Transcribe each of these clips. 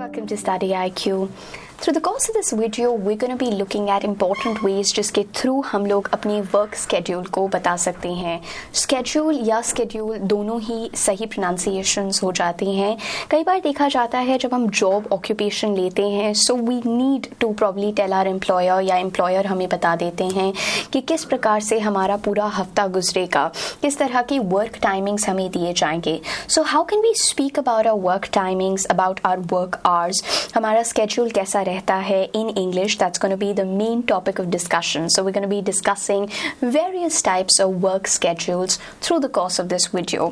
Welcome to Study IQ. Through the course of this video, we're going to be looking at important ways जिसके through हम लोग अपनी work schedule को बता सकते हैं. स्केड्यूल या स्केड्यूल दोनों ही सही प्रोनाउंसिएशंस हो जाती हैं. कई बार देखा जाता है जब हम जॉब ऑक्यूपेशन लेते हैं, so we need to probably tell our employer या एम्प्लॉयर हमें बता देते हैं कि किस प्रकार से हमारा पूरा हफ्ता गुजरेगा, किस तरह की वर्क टाइमिंग्स हमें दिए जाएंगे. So how can we speak about our work timings, about our work hours, हमारा स्केड्यूल कैसा रहता है in English. That's going to be the main topic of discussion. So we're going to be discussing various types of work schedules through the course of this video.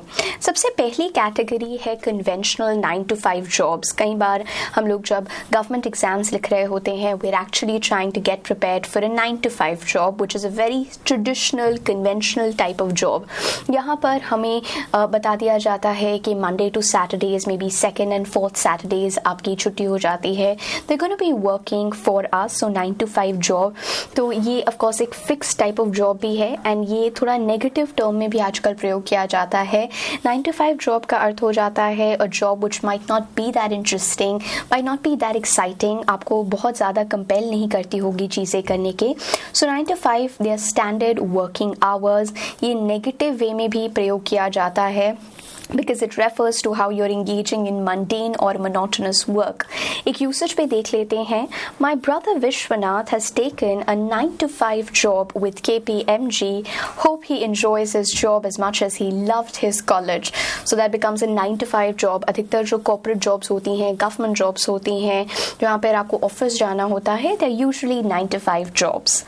सबसे पहली category है conventional 9 to 5 jobs. कई बार हम लोग जब government exams लिख रहे होते हैं, we're actually trying to get prepared for a 9 to 5 job, which is a very traditional, conventional type of job. यहाँ पर हमें बता दिया जाता है कि Monday to Saturdays, maybe second and fourth Saturdays आपकी छुट्टी हो जाती है. They're going to be working for us, so 9 to 5 job. तो ये of course एक fixed type of job भी है, and ये थोड़ा negative term में भी आजकल प्रयोग किया जाता है. 9 to 5 job का अर्थ हो जाता है a job which might not be that interesting, might not be that exciting, आपको बहुत ज़्यादा compel नहीं करती होगी चीज़ें करने के. So 9 to 5 they are standard working hours. ये negative way में भी प्रयोग किया जाता है because it refers to how you're engaging in mundane or monotonous work. एक usage पे देख लेते हैं. My brother Vishwanath has taken a 9 to 5 job with KPMG. Hope he enjoys his job as much as he loved his college. So that becomes a 9 to 5 job. अधिकतर जो corporate jobs होती हैं, government jobs होती हैं, जहाँ पर आपको office जाना होता है, they're usually 9 to 5 jobs.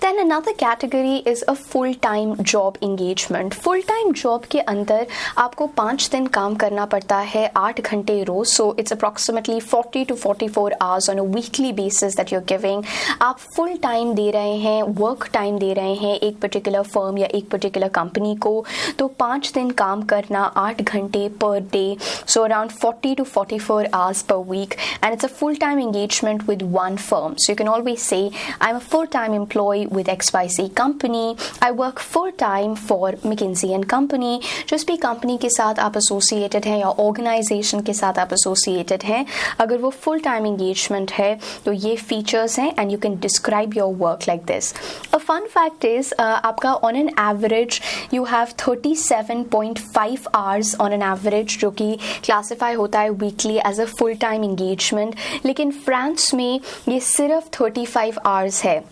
Then another category is a full-time job engagement. Full-time job के अंदर आपको 5 दिन काम करना पड़ता है, 8 घंटे रोज. So it's approximately 40 to 44 hours on a weekly basis that you're giving. आप full time दे रहे हैं, work time दे रहे हैं एक particular firm या एक particular company को, तो 5 दिन काम करना, 8 घंटे per day, so around 40 to 44 hours per week, and it's a full-time engagement with one firm. So you can always say, I'm a full-time employee with XYZ company. I work full-time for McKinsey & Company. जिस भी company के साथ आप associated हैं या organisation के साथ आप एसोसिएटेड हैं, अगर वो फुल टाइम एंगेजमेंट है तो ये फीचर्स हैं and you can describe your work like this. A fun fact is आपका on an average you have 37.5 hours on an average, जो कि क्लासिफाई होता है weekly as a full time engagement. लेकिन फ्रांस में ये सिर्फ 35 आवर्स है.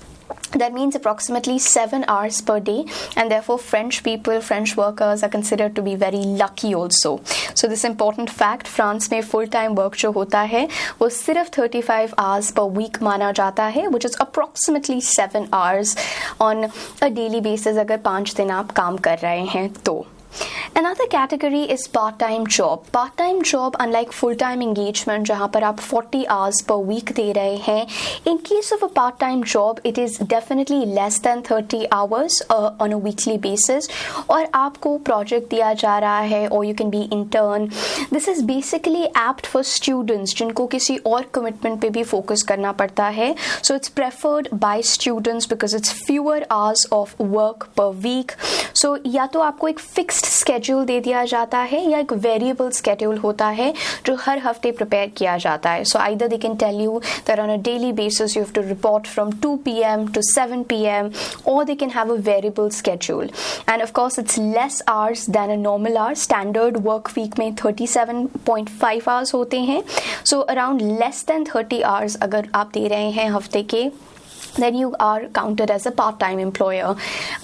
That means approximately 7 hours per day, and therefore French workers are considered to be very lucky also. So this important fact, France में full time work जो होता है वो सिर्फ 35 hours per week माना जाता है, which is approximately 7 hours on a daily basis अगर 5 दिन आप काम कर रहे हैं तो. Another category is part-time job. Part-time job, unlike full-time engagement, जहाँ पर आप 40 hours per week दे रहे हैं, in case of a part-time job, it is definitely less than 30 hours on a weekly basis. और आपको project दिया जा रहा है, or you can be intern. This is basically apt for students जिनको किसी और commitment पे भी focus करना पड़ता है. So it's preferred by students because it's fewer hours of work per week. So या तो आपको एक fixed schedule दे दिया जाता है या एक वेरिएबल स्केड्यूल होता है जो हर हफ्ते प्रिपेयर किया जाता है. So either they can tell you that on a daily basis you have to report from 2 PM to 7 PM, or they can have a variable schedule. And of course it's less hours than a normal hour. Standard work week में 37.5 hours होते हैं. So around less than 30 hours अगर आप दे रहे हैं हफ्ते के, then you are counted as a part-time employer.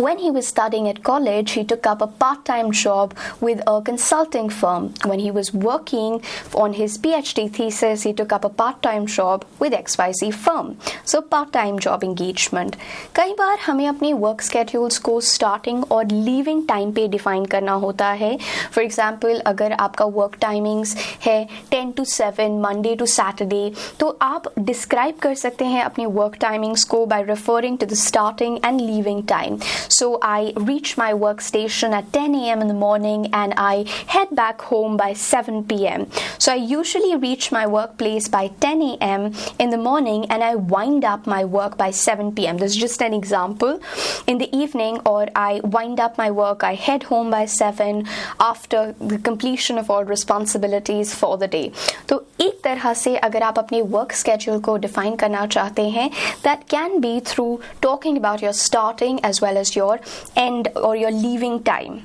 When he was studying at college, he took up a part-time job with a consulting firm. When he was working on his PhD thesis, he took up a part-time job with XYZ firm. So part-time job engagement. कई बार हमें अपनी work schedules को starting और leaving time पे define करना होता है. For example, अगर आपका work timings है 10 to 7 Monday to Saturday, तो आप describe कर सकते हैं अपनी work timings को को by referring to the starting and leaving time. So I reach my workstation at 10 a.m. in the morning and I head back home by 7 p.m. So I usually reach my workplace by 10 a.m. in the morning and I wind up my work by 7 p.m. This is just an example. In the evening, or I wind up my work, I head home by 7 after the completion of all responsibilities for the day. तो एक तरह से अगर आप अपने work schedule को define करना चाहते हैं, that can be through talking about your starting as well as your end or your leaving time.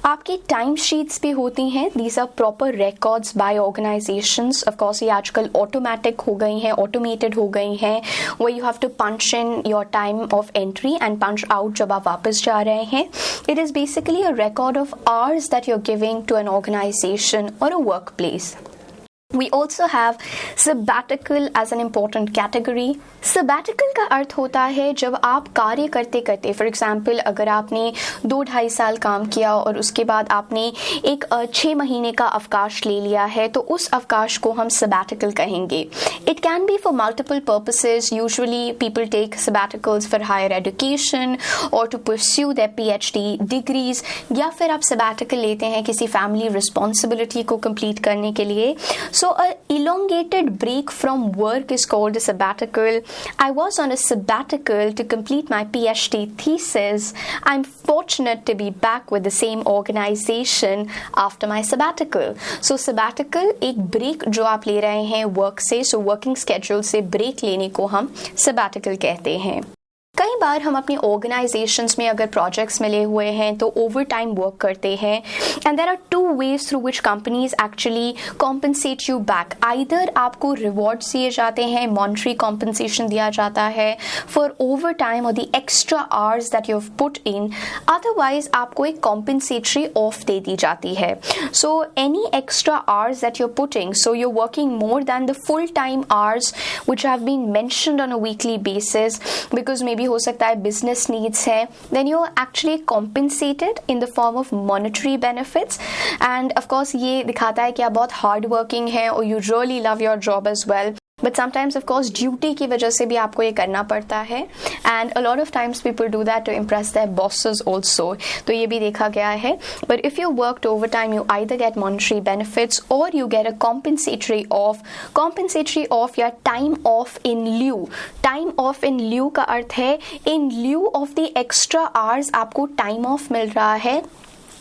आपकी टाइम शीट्स भी होती हैं. These are proper records by organisations. Of course ये आजकल ऑटोमेटिक हो गई हैं, ऑटोमेटेड हो गई हैं, वो you have to punch in your time of entry and punch out जब आप वापस जा रहे हैं. It is basically a record of hours that you are giving to an organization और a work place. We also have sabbatical as an important category. Sabbatical का अर्थ होता है जब आप कार्य करते करते, फॉर एग्जाम्पल अगर आपने 2-2.5 साल काम किया और उसके बाद आपने एक 6 महीने का अवकाश ले लिया है, तो उस अवकाश को हम sabbatical कहेंगे. It can be for multiple purposes. Usually people take sabbaticals for higher education or to pursue their PhD degrees, या फिर आप sabbatical लेते हैं किसी family responsibility को complete करने के लिए. So an elongated break from work is called a sabbatical. I was on a sabbatical to complete my PhD thesis. I'm fortunate to be back with the same organization after my sabbatical. So sabbatical एक break जो आप ले रहे हैं work से, so working schedule से break लेने को हम sabbatical कहते हैं. कई बार हम अपनी ऑर्गेनाइजेशंस में अगर प्रोजेक्ट्स मिले हुए हैं तो ओवर टाइम वर्क करते हैं, and there are 2 ways through which companies actually compensate you back. Either आपको रिवॉर्ड्स दिए जाते हैं, मॉनिटरी कॉम्पनसेशन दिया जाता है फॉर ओवर टाइम और the extra hours that you have put in, otherwise आपको एक कॉम्पनसेटरी ऑफ दे दी जाती है. So any extra hours that you are putting, so you are working more than the full time hours which have been mentioned on a weekly basis, because maybe हो सकता है business needs है, then you are actually compensated in the form of monetary benefits. And of course ये दिखाता है कि आप बहुत हार्ड वर्किंग हैं और you really love your job as well. But sometimes of course duty की वजह से भी आपको ये करना पड़ता है, and a lot of times people do that to impress their bosses also. तो ये भी देखा गया है. But if you worked overtime, you either get monetary benefits और you get a compensatory off या time off in lieu. Time off in ल्यू का अर्थ है in lieu of the extra hours आपको टाइम ऑफ मिल रहा है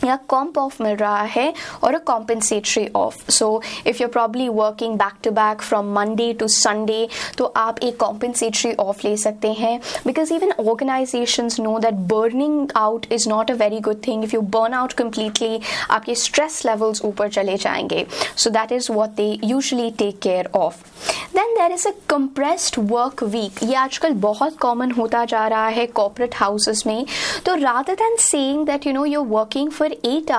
या कॉम्प ऑफ मिल रहा है, और a compensatory off. So if you are probably working back to back from Monday to Sunday, तो आप एक कॉम्पनसेटरी ऑफ ले सकते हैं, because even organizations know that burning out is not a very good thing. If you burn out completely, आपके stress levels ऊपर चले जाएंगे. सो that is what they usually take care of. Then there is a compressed work week. ये आजकल बहुत common होता जा रहा है कॉर्पोरेट हाउसेस में. तो rather than saying that you know you are working for 8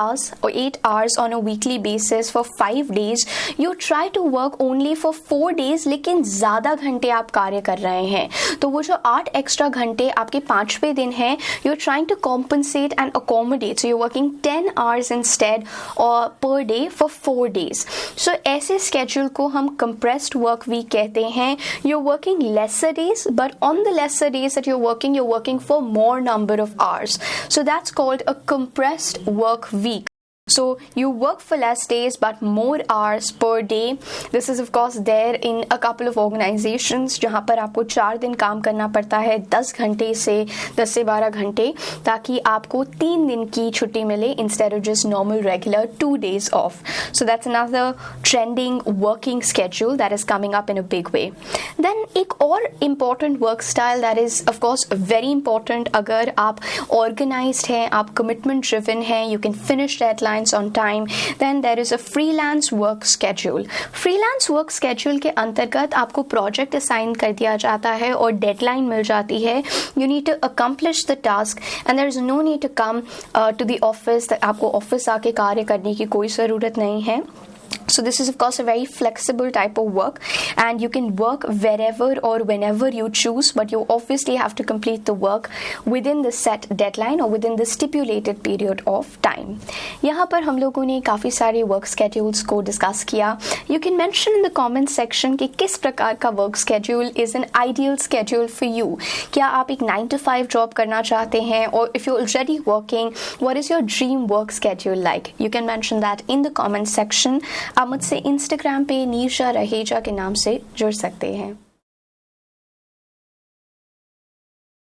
hours on a weekly basis for 5 days, you try to work only for 4 days, लेकिन ज़्यादा घंटे आप कार्य कर रहे हैं. तो वो जो 8 एक्स्ट्रा घंटे आपके 5वें दिन हैं, you're trying to compensate and accommodate. So you're working 10 hours instead or per day for 4 days. So ऐसे schedule को हम compressed work week कहते हैं. You're working lesser days, but on the lesser days that you're working for more number of hours. So that's called a compressed work week. So you work for less days but more hours per day. This is of course there in a couple of organizations जहाँ पर आपको 4 दिन काम करना पड़ता है, 10 घंटे से 10 से 12 घंटे, ताकि आपको 3 दिन की छुट्टी मिले instead of just normal regular 2 days off. So that's another trending working schedule that is coming up in a big way. Then एक और important work style that is of course very important. अगर आप organized हैं, आप commitment driven हैं, you can finish deadlines on time, then there is a freelance work schedule. Freelance work schedule के अंतर्गत आपको project assign कर दिया जाता है और deadline मिल जाती है. You need to accomplish the task and there is no need to come to the office. आपको office आके कार्य करने की कोई ज़रूरत नहीं है. So this is of course a very flexible type of work, and you can work wherever or whenever you choose, but you obviously have to complete the work within the set deadline or within the stipulated period of time. यहाँ पर हम लोगों ने काफ़ी सारे work schedules को discuss किया. You can mention in the comment section कि किस प्रकार का work schedule is an ideal schedule for you. क्या आप एक 9 to 5 जॉब करना चाहते हैं, or if you're already working, what is your dream work schedule like? You can mention that in the comment section. आप मुझसे इंस्टाग्राम पे नीशा रहेजा के नाम से जुड़ सकते हैं.